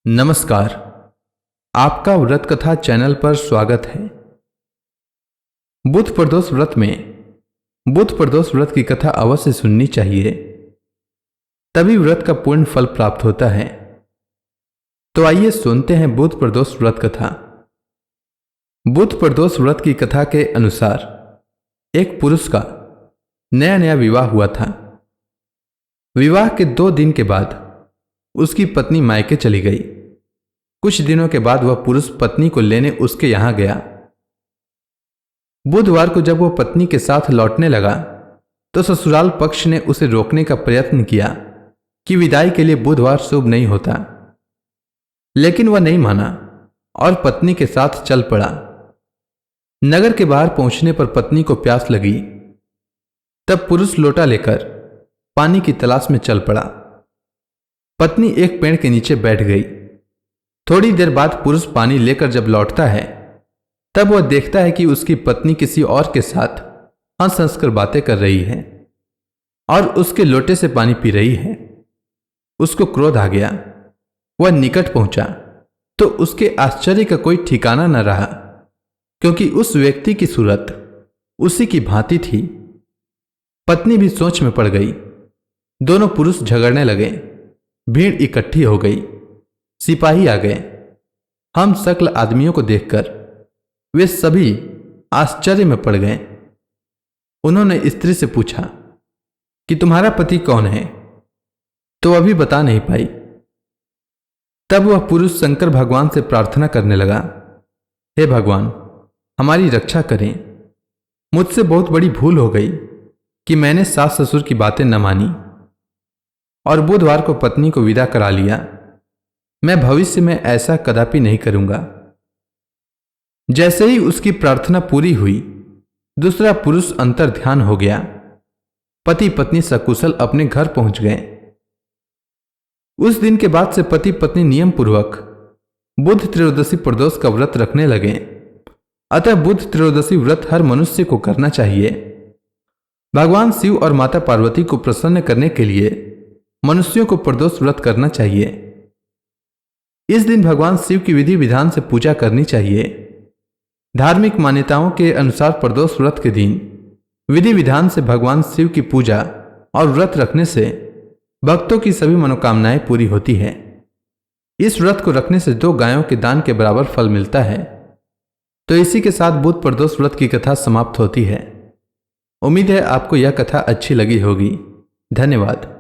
नमस्कार। आपका व्रत कथा चैनल पर स्वागत है। बुध प्रदोष व्रत में बुध प्रदोष व्रत की कथा अवश्य सुननी चाहिए, तभी व्रत का पूर्ण फल प्राप्त होता है। तो आइए सुनते हैं बुध प्रदोष व्रत कथा। बुध प्रदोष व्रत की कथा के अनुसार एक पुरुष का नया नया विवाह हुआ था। विवाह के 2 दिन के बाद उसकी पत्नी मायके चली गई। कुछ दिनों के बाद वह पुरुष पत्नी को लेने उसके यहां गया। बुधवार को जब वह पत्नी के साथ लौटने लगा तो ससुराल पक्ष ने उसे रोकने का प्रयत्न किया कि विदाई के लिए बुधवार शुभ नहीं होता, लेकिन वह नहीं माना और पत्नी के साथ चल पड़ा। नगर के बाहर पहुंचने पर पत्नी को प्यास लगी। तब पुरुष लोटा लेकर पानी की तलाश में चल पड़ा। पत्नी एक पेड़ के नीचे बैठ गई। थोड़ी देर बाद पुरुष पानी लेकर जब लौटता है तब वह देखता है कि उसकी पत्नी किसी और के साथ हंस हंस कर बातें कर रही है और उसके लोटे से पानी पी रही है। उसको क्रोध आ गया। वह निकट पहुंचा तो उसके आश्चर्य का कोई ठिकाना न रहा, क्योंकि उस व्यक्ति की सूरत उसी की भांति थी। पत्नी भी सोच में पड़ गई। दोनों पुरुष झगड़ने लगे। भीड़ इकट्ठी हो गई। सिपाही आ गए। हम सकल आदमियों को देखकर वे सभी आश्चर्य में पड़ गए। उन्होंने स्त्री से पूछा कि तुम्हारा पति कौन है, तो वह भी बता नहीं पाई। तब वह पुरुष शंकर भगवान से प्रार्थना करने लगा, हे भगवान, हमारी रक्षा करें। मुझसे बहुत बड़ी भूल हो गई कि मैंने सास ससुर की बातें न मानी और बुधवार को पत्नी को विदा करा लिया। मैं भविष्य में ऐसा कदापि नहीं करूंगा। जैसे ही उसकी प्रार्थना पूरी हुई, दूसरा पुरुष अंतर ध्यान हो गया। पति पत्नी सकुशल अपने घर पहुंच गए। उस दिन के बाद से पति पत्नी नियम पूर्वक बुध त्रयोदशी प्रदोष का व्रत रखने लगे। अतः बुध त्रयोदशी व्रत हर मनुष्य को करना चाहिए। भगवान शिव और माता पार्वती को प्रसन्न करने के लिए मनुष्यों को प्रदोष व्रत करना चाहिए। इस दिन भगवान शिव की विधि विधान से पूजा करनी चाहिए। धार्मिक मान्यताओं के अनुसार प्रदोष व्रत के दिन विधि विधान से भगवान शिव की पूजा और व्रत रखने से भक्तों की सभी मनोकामनाएं पूरी होती है। इस व्रत को रखने से 2 गायों के दान के बराबर फल मिलता है। तो इसी के साथ बुध प्रदोष व्रत की कथा समाप्त होती है। उम्मीद है आपको यह कथा अच्छी लगी होगी। धन्यवाद।